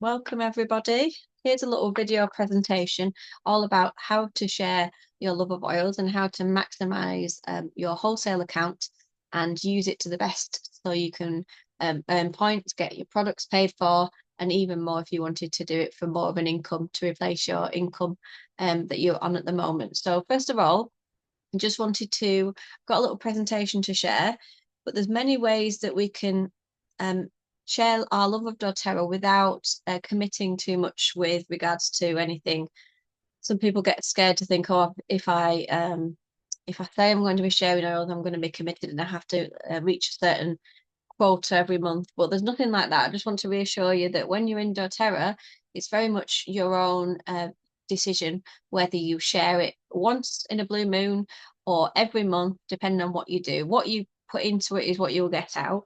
Welcome everybody. Here's a little video presentation all about how to share your love of oils and how to maximize your wholesale account and use it to the best so you can earn points, get your products paid for, and even more if you wanted to do it for more of an income to replace your income that you're on at the moment. So first of all, I just wanted to got a little presentation to share, but there's many ways that we can um, share our love of doTERRA without committing too much with regards to anything. Some people get scared to think, oh, if I say I'm going to be sharing oils, I'm going to be committed and I have to reach a certain quota every month. But there's nothing like that. I just want to reassure you that when you're in doTERRA, it's very much your own decision whether you share it once in a blue moon or every month, depending on what you do. What you put into it is what you'll get out.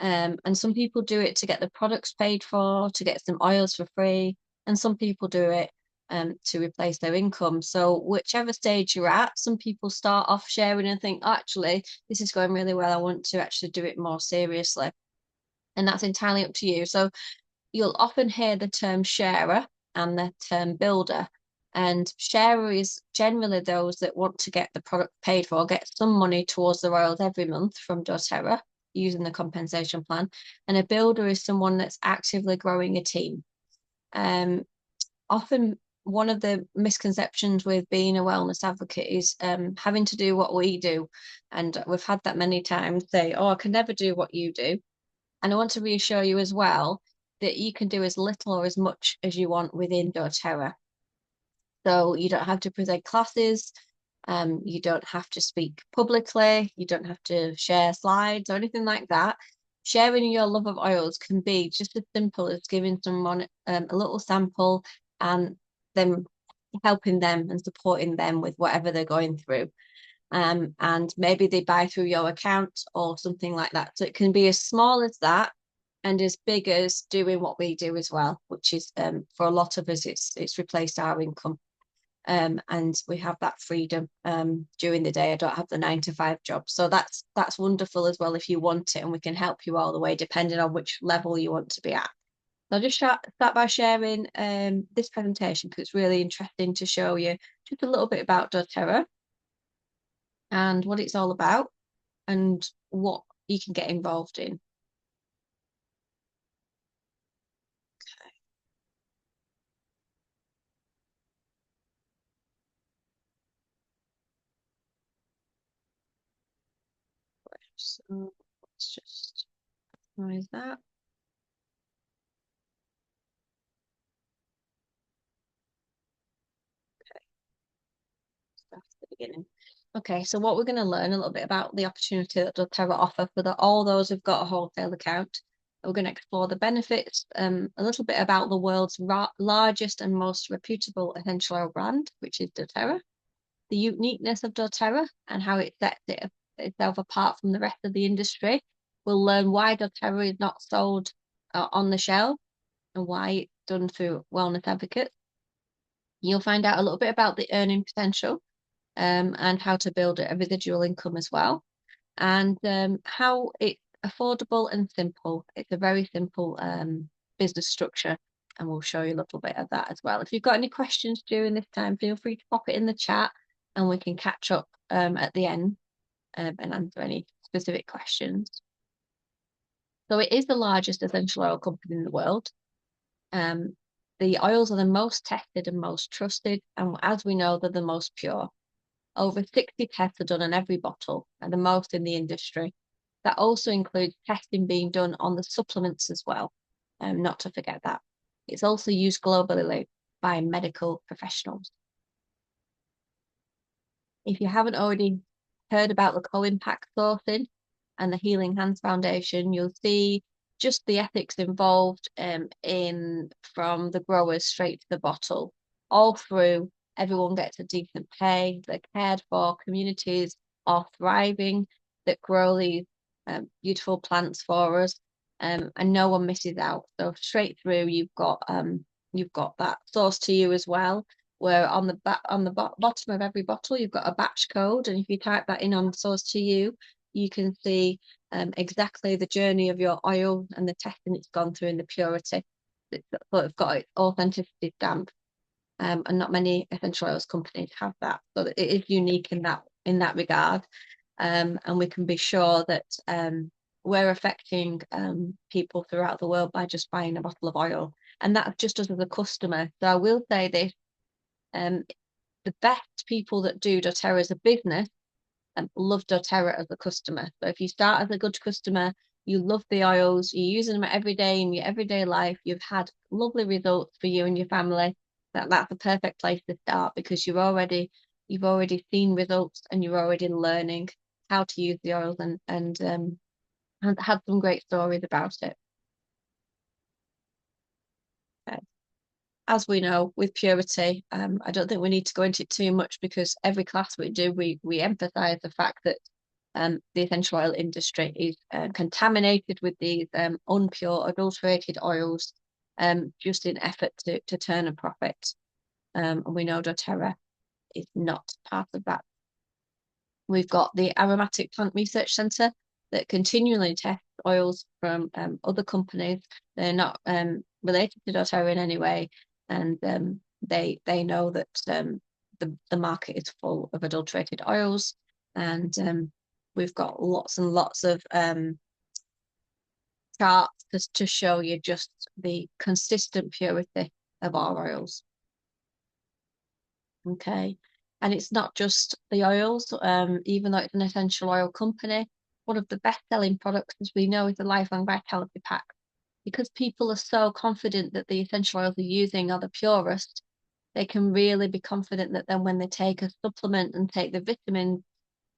And some people do it to get the products paid for, to get some oils for free, and some people do it to replace their income. So whichever stage you're at, some people start off sharing and think, oh, actually, this is going really well. I want to actually do it more seriously. And that's entirely up to you. So you'll often hear the term sharer and the term builder. And sharer is generally those that want to get the product paid for, get some money towards the royals every month from doTERRA using the compensation plan. And a builder is someone that's actively growing a team. Often one of the misconceptions with being a wellness advocate is having to do what we do. And we've had that many times say, oh, I can never do what you do. And I want to reassure you as well that you can do as little or as much as you want within doTERRA. So you don't have to present classes, you don't have to speak publicly, you don't have to share slides or anything like that. Sharing your love of oils can be just as simple as giving someone a little sample and them helping them and supporting them with whatever they're going through. And maybe they buy through your account or something like that. So it can be as small as that and as big as doing what we do as well, which is for a lot of us, it's replaced our income. And we have that freedom during the day. I don't have the 9 to 5 job. So that's wonderful as well if you want it, and we can help you all the way depending on which level you want to be at. So I'll just start by sharing this presentation because it's really interesting to show you just a little bit about doTERRA and what it's all about and what you can get involved in. So let's just minimize that. Okay, start at the beginning. Okay, so what we're going to learn a little bit about the opportunity that doTERRA offer for all those who've got a wholesale account. We're going to explore the benefits, a little bit about the world's largest and most reputable essential oil brand, which is doTERRA, the uniqueness of doTERRA and how it sets itself apart from the rest of the industry. We'll learn why doTERRA is not sold on the shelf and why it's done through wellness advocates. You'll find out a little bit about the earning potential and how to build a residual income as well, and how it's affordable and simple. It's a very simple business structure, and we'll show you a little bit of that as well. If you've got any questions during this time, feel free to pop it in the chat and we can catch up at the end and answer any specific questions. So it is the largest essential oil company in the world. The oils are the most tested and most trusted, and as we know, they're the most pure. Over 60 tests are done on every bottle, and the most in the industry. That also includes testing being done on the supplements as well, not to forget that. It's also used globally by medical professionals. If you haven't already heard about the co-impact sourcing and the Healing Hands Foundation, you'll see just the ethics involved in from the growers straight to the bottle, all through everyone gets a decent pay, they're cared for, communities are thriving that grow these beautiful plants for us, and no one misses out. So straight through, you've got that source to you as well, where on the bottom of every bottle you've got a batch code, and if you type that in on source to you, you can see exactly the journey of your oil and the testing it's gone through and the purity. It's sort of got its authenticity stamp. And not many essential oils companies have that. So it is unique in that regard. And we can be sure that we're affecting people throughout the world by just buying a bottle of oil. And that's just us as a customer. So I will say this, um, the best people that do doTERRA as a business love doTERRA as a customer. So if you start as a good customer, you love the oils, you're using them every day in your everyday life, you've had lovely results for you and your family, that's a perfect place to start because you've already seen results and you're already learning how to use the oils and had some great stories about it. Okay. As we know, with purity, I don't think we need to go into it too much because every class we do, we emphasize the fact that the essential oil industry is contaminated with these unpure, adulterated oils, just in effort to turn a profit. And we know doTERRA is not part of that. We've got the Aromatic Plant Research Centre that continually tests oils from other companies. They're not related to doTERRA in any way, and they know that the market is full of adulterated oils, and we've got lots and lots of charts to show you just the consistent purity of our oils. Okay. And it's not just the oils, even though it's an essential oil company, one of the best-selling products, as we know, is the Lifelong Vitality Pack. Because people are so confident that the essential oils they're using are the purest, they can really be confident that then when they take a supplement and take the vitamins,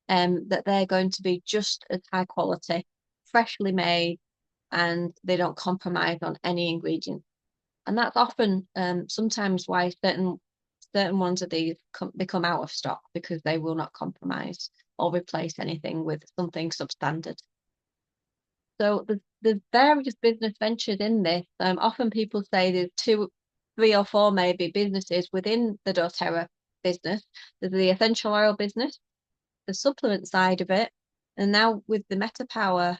that they're going to be just as high quality, freshly made, and they don't compromise on any ingredients. And that's often sometimes why certain ones of these become out of stock because they will not compromise or replace anything with something substandard. So there's various business ventures in this. Often people say there's two, three or four maybe businesses within the doTERRA business. There's the essential oil business, the supplement side of it, and now with the MetaPower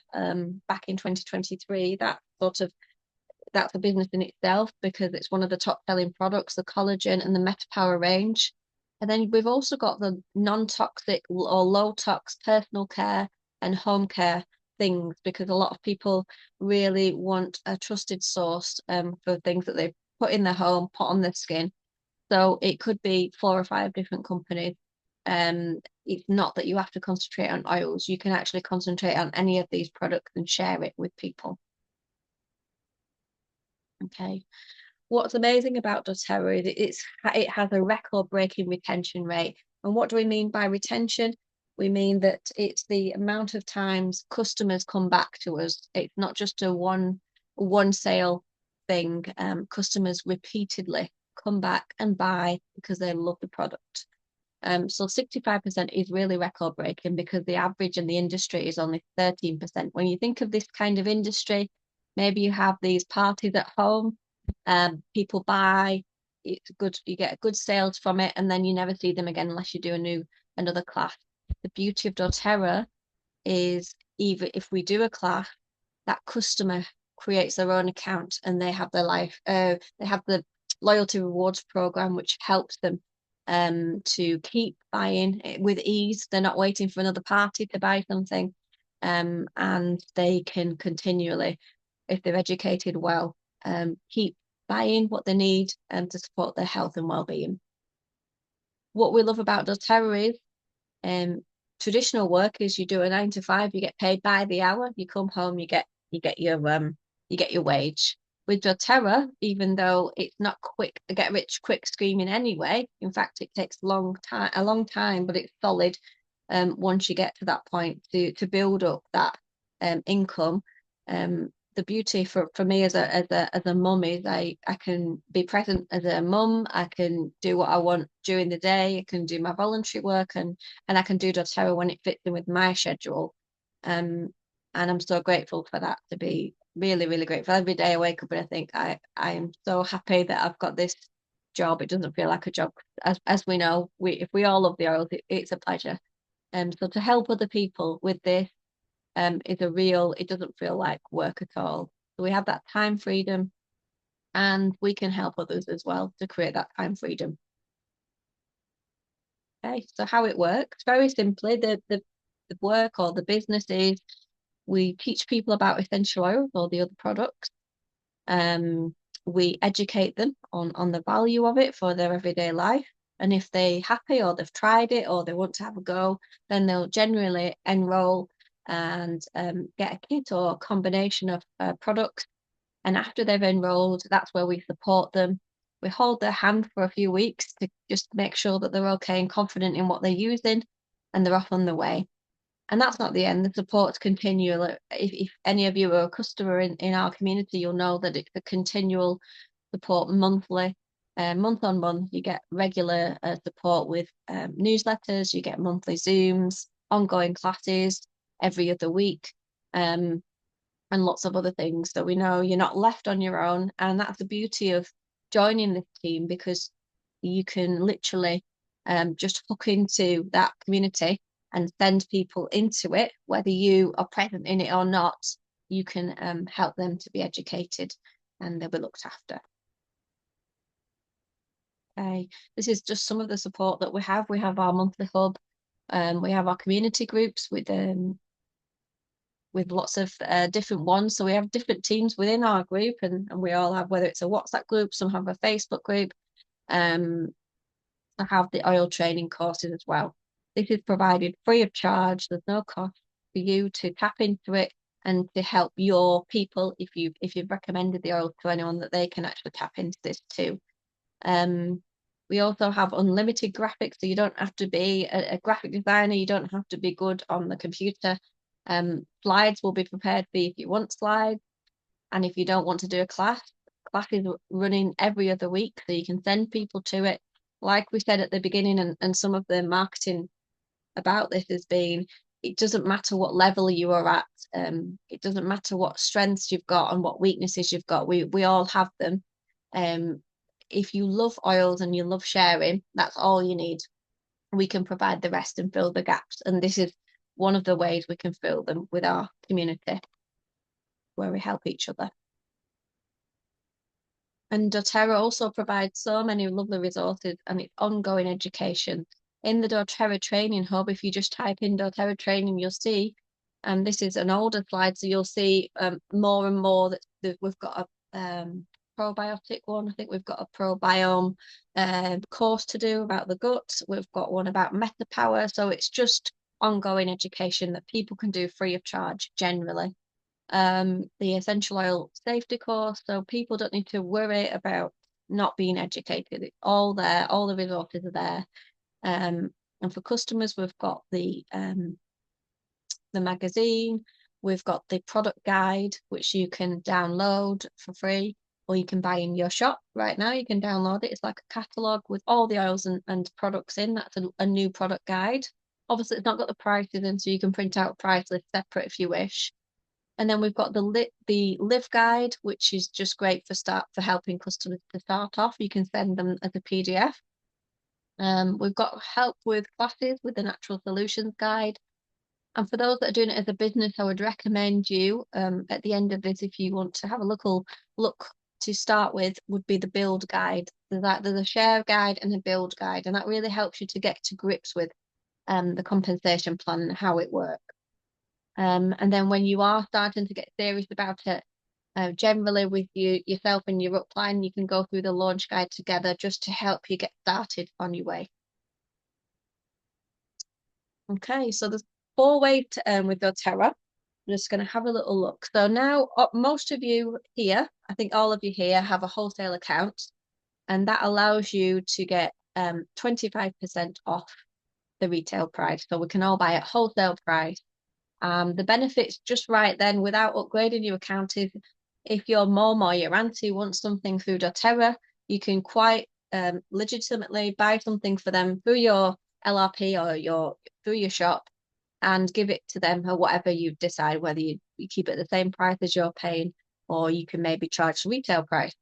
back in 2023, that's a business in itself because it's one of the top selling products, the collagen and the MetaPower range. And then we've also got the non-toxic or low tox personal care and home care things because a lot of people really want a trusted source for things that they put in their home, put on their skin. So it could be 4 or 5 different companies. It's not that you have to concentrate on oils. You can actually concentrate on any of these products and share it with people. Okay. What's amazing about doTERRA is it has a record-breaking retention rate. And what do we mean by retention? We mean that it's the amount of times customers come back to us. It's not just a one sale thing. Customers repeatedly come back and buy because they love the product. So 65% is really record breaking because the average in the industry is only 13%. When you think of this kind of industry, maybe you have these parties at home, people buy, it's good, you get good sales from it, and then you never see them again unless you do another class. The beauty of doTERRA is even if we do a class, that customer creates their own account and they have they have the loyalty rewards program, which helps them to keep buying with ease. They're not waiting for another party to buy something, and they can continually, if they're educated well, keep buying what they need to support their health and well-being. What we love about doTERRA is traditional work is you do a 9 to 5, you get paid by the hour. You come home, you get your wage. With doTERRA, even though it's not quick, get rich quick scheming anyway. In fact, it takes a long time, but it's solid. Once you get to that point to build up that income. The beauty for me as a mum is I can be present as a mum. I can do what I want during the day. I can do my voluntary work and I can do doTERRA when it fits in with my schedule. And I'm so grateful for that, to be really, really grateful. Every day I wake up and I think I am so happy that I've got this job. It doesn't feel like a job. As we know, if we all love the oils, it's a pleasure. So to help other people with this is it doesn't feel like work at all. So we have that time freedom and we can help others as well to create that time freedom. Okay, so how it works, very simply, the work or the business is we teach people about essential oils or the other products. We educate them on the value of it for their everyday life. And if they're happy or they've tried it or they want to have a go, then they'll generally enroll and get a kit or a combination of products. And after they've enrolled, that's where we support them. We hold their hand for a few weeks to just make sure that they're okay and confident in what they're using, and they're off on their way. And that's not the end. The support's continual. If any of you are a customer in our community, you'll know that it's a continual support monthly. Month on month, you get regular support with newsletters, you get monthly Zooms, ongoing classes every other week, and lots of other things. So we know you're not left on your own. And that's the beauty of joining this team, because you can literally just hook into that community and send people into it, whether you are present in it or not. You can help them to be educated and they'll be looked after. Okay, this is just some of the support that we have. We have our monthly hub, we have our community groups with lots of different ones. So we have different teams within our group, and we all have, whether it's a WhatsApp group, some have a Facebook group. I have the oil training courses as well. This is provided free of charge. There's no cost for you to tap into it and to help your people, if you've recommended the oil to anyone, that they can actually tap into this too. We also have unlimited graphics, so you don't have to be a graphic designer. You don't have to be good on the computer. Slides will be prepared for you if you want slides. And if you don't want to do a class is running every other week, so you can send people to it. Like we said at the beginning, and some of the marketing about this has been, it doesn't matter what level you are at. It doesn't matter what strengths you've got and what weaknesses you've got. We all have them. If you love oils and you love sharing, that's all you need. We can provide the rest and fill the gaps. And this is one of the ways we can fill them with our community, where we help each other. And doTERRA also provides so many lovely resources and it's ongoing education. In the doTERRA training hub, if you just type in doTERRA training, you'll see, and this is an older slide, so you'll see more and more that we've got a probiotic one. I think we've got a probiome course to do about the gut. We've got one about metapower. So it's just ongoing education that people can do free of charge generally. The essential oil safety course, so people don't need to worry about not being educated. It's all there, all the resources are there. And for customers, we've got the magazine, we've got the product guide, which you can download for free, or you can buy in your shop right now. You can download it. It's like a catalogue with all the oils and products in. That's a new product guide. Obviously, it's not got the prices in, so you can print out price list separate if you wish. And then we've got the Live Guide, which is just great for helping customers to start off. You can send them as a PDF. We've got help with classes with the Natural Solutions Guide. And for those that are doing it as a business, I would recommend you at the end of this, if you want to have a look to start with, would be the Build Guide. There's a Share Guide and a Build Guide, and that really helps you to get to grips with the compensation plan and how it works. And then when you are starting to get serious about it, generally with yourself and your upline, you can go through the launch guide together just to help you get started on your way. Okay, so there's 4 ways to earn with doTERRA. I'm just going to have a little look. So now most of you here, I think all of you here, have a wholesale account, and that allows you to get 25% off the retail price. So we can all buy at wholesale price. The benefits just right then, without upgrading your account, is if your mom or your auntie wants something through doTERRA, you can quite legitimately buy something for them through your LRP or through your shop and give it to them, or whatever you decide, whether you keep it at the same price as you're paying, or you can maybe charge the retail price.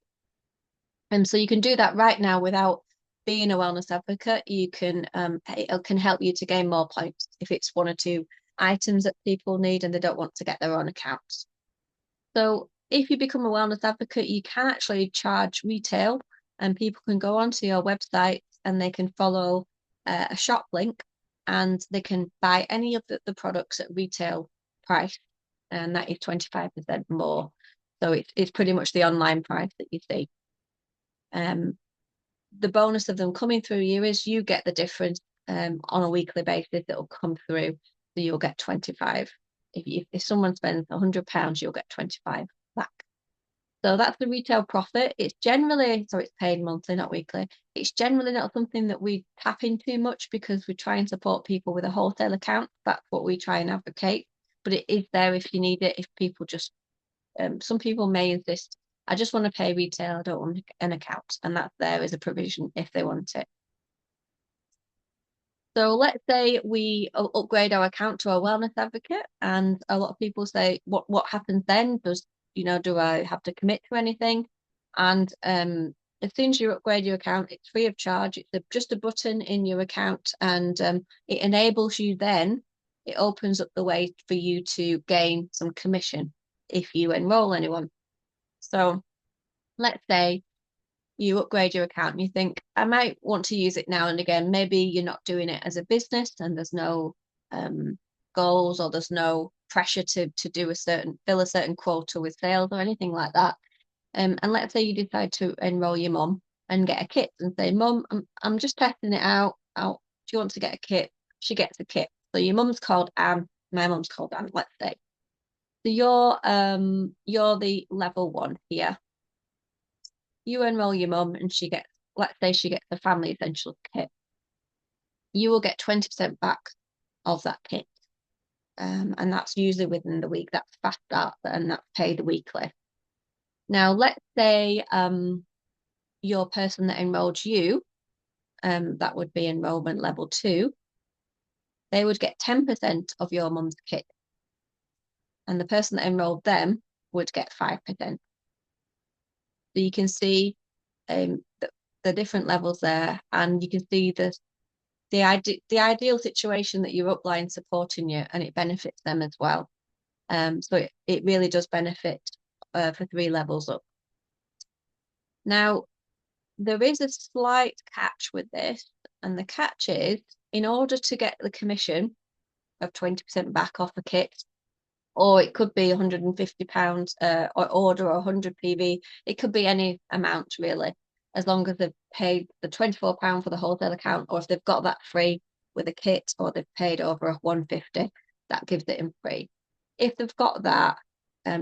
And so you can do that right now without being a wellness advocate. You can it can help you to gain more points if it's 1 or 2 items that people need and they don't want to get their own accounts. So if you become a wellness advocate, you can actually charge retail, and people can go onto your website and they can follow a shop link, and they can buy any of the products at retail price, and that is 25% more. So it's pretty much the online price that you see. The bonus of them coming through you is you get the difference on a weekly basis. It'll come through, so you'll get 25. If someone spends £100, you'll get 25 back. So that's the retail profit. It's generally, so it's paid monthly, not weekly. It's generally not something that we tap into much because we try and support people with a wholesale account. That's what we try and advocate. But it is there if you need it. If people just, some people may insist, I just want to pay retail, I don't want an account. And that's there as a provision if they want it. So let's say we upgrade our account to a wellness advocate, and a lot of people say, what happens then? Do I have to commit to anything? And as soon as you upgrade your account, it's free of charge. It's just a button in your account, and it enables you then, it opens up the way for you to gain some commission if you enroll anyone. So let's say you upgrade your account and you think, I might want to use it now and again. Maybe you're not doing it as a business and there's no goals, or there's no pressure to fill a certain quota with sales or anything like that. And let's say you decide to enroll your mum and get a kit and say, Mum, I'm just testing it out. Do you want to get a kit? She gets a kit. So your mum's called Anne, my mum's called Anne, let's say. So you're the level 1 here. You enroll your mum and let's say she gets a family essentials kit. You will get 20% back of that kit. And that's usually within the week. That's fast start and that's paid weekly. Now, let's say your person that enrolled you, that would be enrollment level 2, they would get 10% of your mum's kit. And the person that enrolled them would get 5%. So you can see the different levels there, and you can see the ideal situation that your upline supporting you, and it benefits them as well. So it really does benefit for 3 levels up. Now, there is a slight catch with this, and the catch is, in order to get the commission of 20% back off a kit, or it could be £150 or order, or 100 PV, it could be any amount really, as long as they've paid the £24 for the wholesale account, or if they've got that free with a kit, or they've paid over a 150, that gives it in free. If they've got that,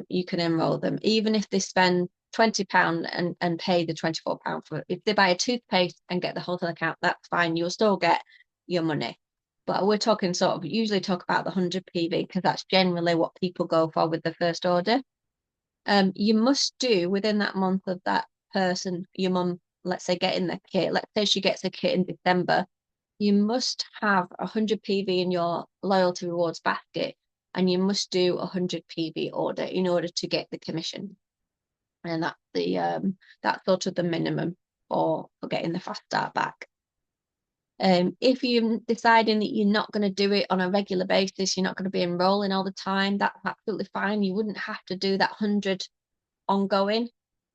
you can enroll them, even if they spend £20 and pay the £24 for it. If they buy a toothpaste and get the wholesale account, that's fine. You'll still get your money. But we're talking usually talk about the 100 PV because that's generally what people go for with the first order. You must do within that month of that person, your mum, let's say, getting the kit. Let's say she gets a kit in December. You must have 100 PV in your loyalty rewards basket, and you must do 100 PV order in order to get the commission. And that's sort of the minimum for getting the fast start back. If you're deciding that you're not going to do it on a regular basis, you're not going to be enrolling all the time, that's absolutely fine. You wouldn't have to do that 100 ongoing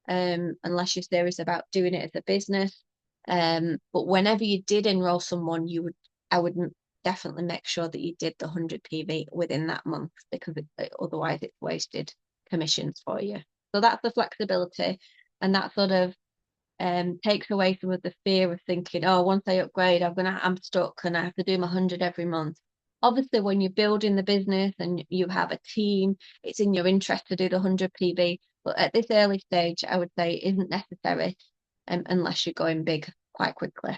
unless you're serious about doing it as a business. But whenever you did enroll someone, I would definitely make sure that you did the 100 PV within that month, because otherwise it's wasted commissions for you. So that's the flexibility, and that sort of takes away some of the fear of thinking, oh, once I upgrade, I'm stuck and I have to do my 100 every month. Obviously, when you're building the business and you have a team, it's in your interest to do the 100 PV. But at this early stage, I would say it isn't necessary unless you're going big quite quickly.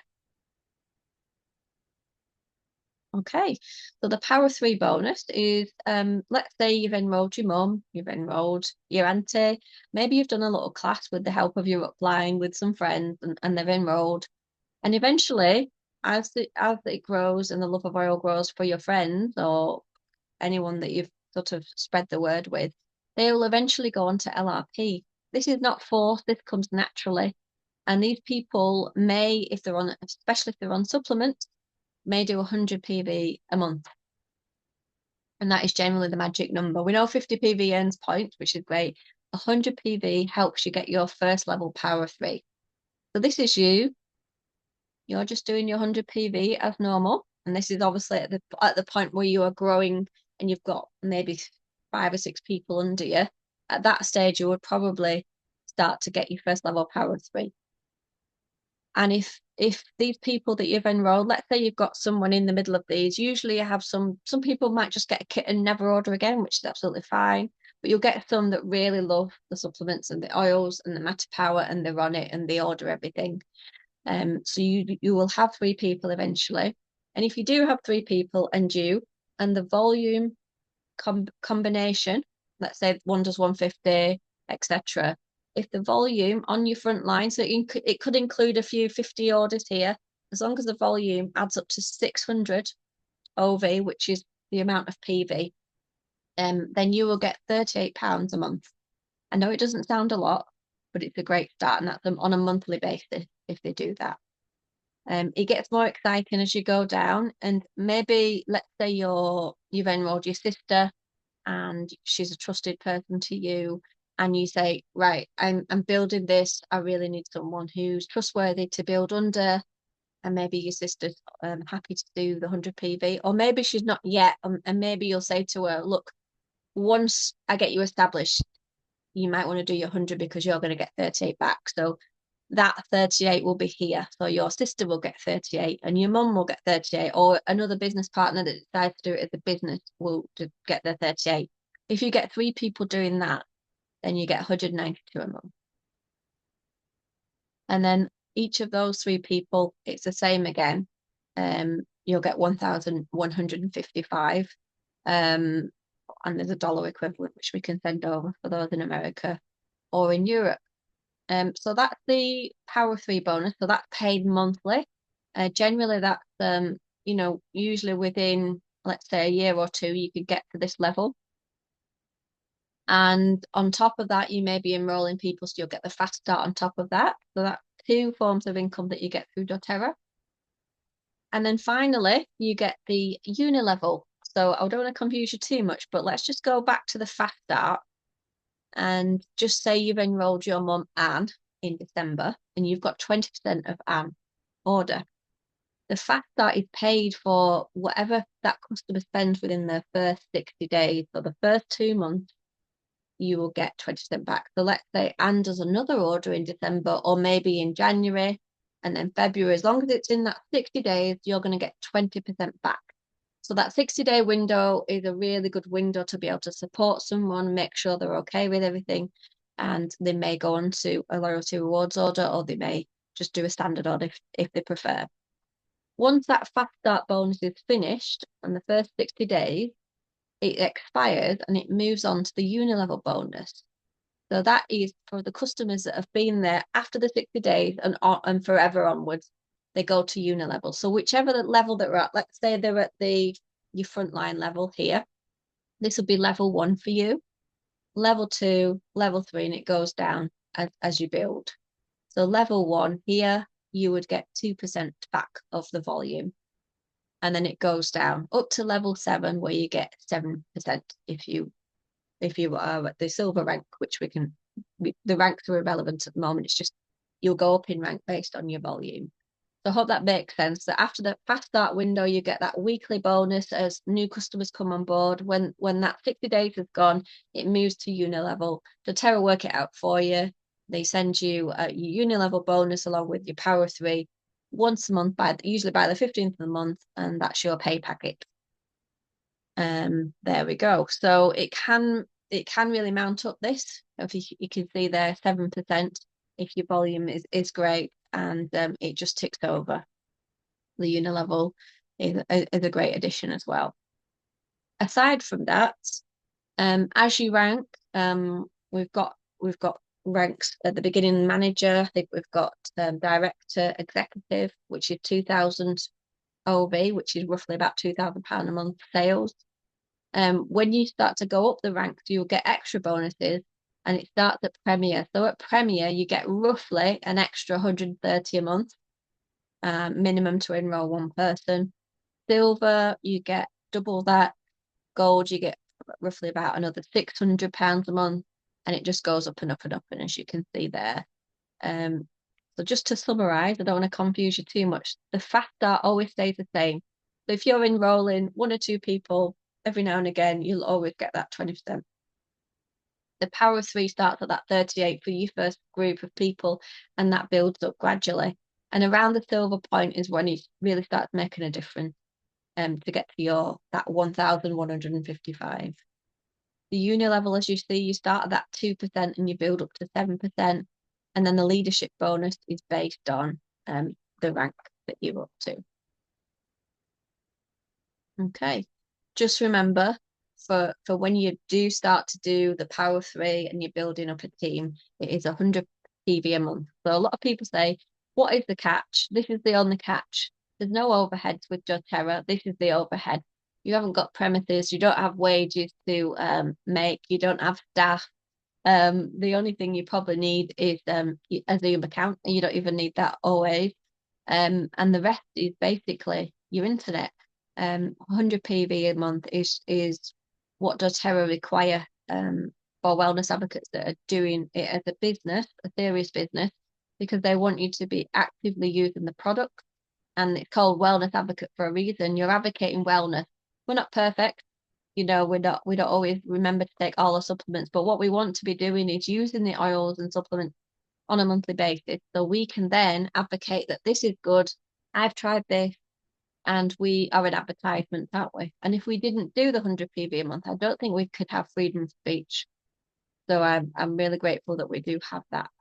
Okay, so the Power 3 bonus is, let's say you've enrolled your mum, you've enrolled your auntie, maybe you've done a little class with the help of your upline with some friends, and they've enrolled. And eventually, as it grows and the love of oil grows for your friends or anyone that you've sort of spread the word with, they will eventually go on to LRP. This is not forced, this comes naturally. And these people may, especially if they're on supplements, may do 100 PV a month. And that is generally the magic number. We know 50 PV earns points, which is great, 100 PV helps you get your first level power 3. So this is you're just doing your 100 PV as normal. And this is obviously at the point where you are growing and you've got maybe 5 or 6 people under you. At that stage, you would probably start to get your first level power 3. And if these people that you've enrolled, let's say you've got someone in the middle of these, usually you have some people might just get a kit and never order again, which is absolutely fine. But you'll get some that really love the supplements and the oils and the Meta Power, and they're on it and they order everything. So you will have 3 people eventually. And if you do have 3 people and the volume combination, let's say one does 150, etc. If the volume on your front line, so it could include a few 50 orders here, as long as the volume adds up to 600 OV, which is the amount of PV, then you will get £38 a month. I know it doesn't sound a lot, but it's a great start, and that's on a monthly basis if they do that. It gets more exciting as you go down, and maybe let's say you've enrolled your sister and she's a trusted person to you, and you say, right, I'm building this. I really need someone who's trustworthy to build under, and maybe your sister's happy to do the 100 PV, or maybe she's not yet, and maybe you'll say to her, look, once I get you established, you might want to do your 100 because you're going to get 38 back. So that 38 will be here. So your sister will get 38 and your mum will get 38, or another business partner that decides to do it as a business will get their 38. If you get 3 people doing that, then you get 192 a month. And then each of those 3 people, it's the same again. You'll get 1,155. And there's a dollar equivalent, which we can send over for those in America or in Europe. So that's the Power 3 bonus. So that's paid monthly. Generally, that's, usually within, let's say, a year or 2, you could get to this level. And on top of that, you may be enrolling people, so you'll get the fast start on top of that. So that's 2 forms of income that you get through doTERRA. And then finally, you get the uni level. So I don't want to confuse you too much, but let's just go back to the fast start and just say you've enrolled your mum Anne in December and you've got 20% of Anne order. The fast start is paid for whatever that customer spends within their first 60 days. So the first 2 months, you will get 20% back. So let's say Anne does another order in December or maybe in January and then February. As long as it's in that 60 days, you're going to get 20% back. So that 60-day window is a really good window to be able to support someone, make sure they're okay with everything, and they may go on to a loyalty rewards order, or they may just do a standard order if they prefer. Once that fast start bonus is finished and the first 60 days, it expires and it moves on to the uni-level bonus. So that is for the customers that have been there after the 60 days and forever onwards. They go to uni level. So whichever level they're at, let's say they're at your frontline level here, this will be level 1 for you, level 2, level 3, and it goes down as you build. So level 1 here, you would get 2% back of the volume. And then it goes down up to level 7, where you get 7% if you are at the silver rank, which the ranks are irrelevant at the moment. It's just you'll go up in rank based on your volume. So I hope that makes sense. That after the fast start window, you get that weekly bonus as new customers come on board. When that 60 days is gone, it moves to uni level. doTERRA work it out for you. They send you your uni level bonus along with your Power 3 once a month, usually by the 15th of the month, and that's your pay packet. There we go. So it can really mount up this. If you can see there, 7% if your volume is great, and it just ticks over. The uni level is a great addition as well. Aside from that, as you rank, we've got ranks at the beginning. Manager, I think we've got director, executive, which is 2,000 OV, which is roughly about £2,000 a month sales. When you start to go up the ranks, you'll get extra bonuses, and it starts at Premier. So at Premier, you get roughly an extra 130 a month, minimum to enroll 1 person. Silver, you get double that. Gold, you get roughly about another £600 a month. and it just goes up and up and up, and as you can see there. Um, so just to summarize, I don't want to confuse you too much. The fast start always stays the same. So if you're enrolling one or two people every now and again, you'll always get that 20%. The power of three starts at that 38 for your first group of people, and that builds up gradually. And around the silver point is when it really starts making a difference to get to your that 1,155. The uni level, as you see, you start at that 2% and you build up to 7%. And then the leadership bonus is based on the rank that you're up to. Okay. Just remember for when you do start to do the power three and you're building up a team, it is 100 PV a month. So a lot of people say, what is the catch? This is the only catch. There's no overheads with doTERRA. This is the overhead. You haven't got premises, you don't have wages to make, you don't have staff. The only thing you probably need is a Zoom account, and you don't even need that always. And the rest is basically your internet. 100 PV a month is what doTERRA require for wellness advocates that are doing it as a business, a serious business, because they want you to be actively using the product. And it's called wellness advocate for a reason. You're advocating wellness. We're not perfect, we don't always remember to take all the supplements, but what we want to be doing is using the oils and supplements on a monthly basis so we can then advocate that this is good, I've tried this, and we are an advertisement, aren't we? And if we didn't do the 100 PV a month, I don't think we could have freedom of speech. So I'm really grateful that we do have that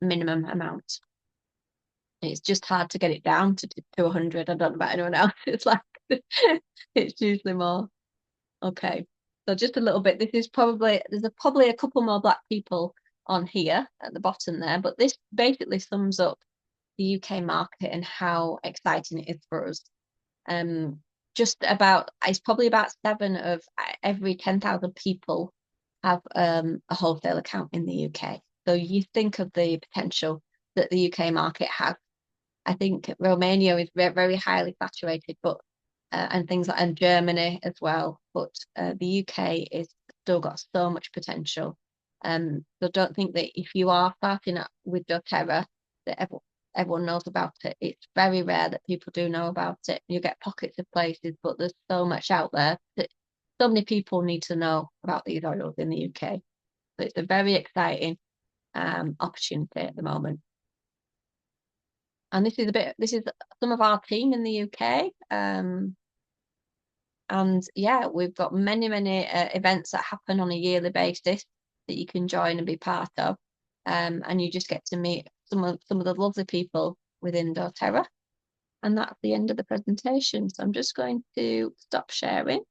minimum amount. It's just hard to get it down to 100. I don't know about anyone else. It's like it's usually more. Okay. So just a little bit. There's probably a couple more black people on here at the bottom there, but this basically sums up the UK market and how exciting it is for us. It's probably about 7 of every 10,000 people have a wholesale account in the UK. So you think of the potential that the UK market has. I think Romania is very highly saturated, but and things like and Germany as well. But the UK is still got so much potential. So don't think that if you are starting up with doTERRA that everyone knows about it. It's very rare that people do know about it. You get pockets of places, but there's so much out there that so many people need to know about these oils in the UK. So it's a very exciting opportunity at the moment. And this is some of our team in the UK. And yeah, we've got many events that happen on a yearly basis that you can join and be part of. And you just get to meet some of the lovely people within doTERRA. And that's the end of the presentation. So I'm just going to stop sharing.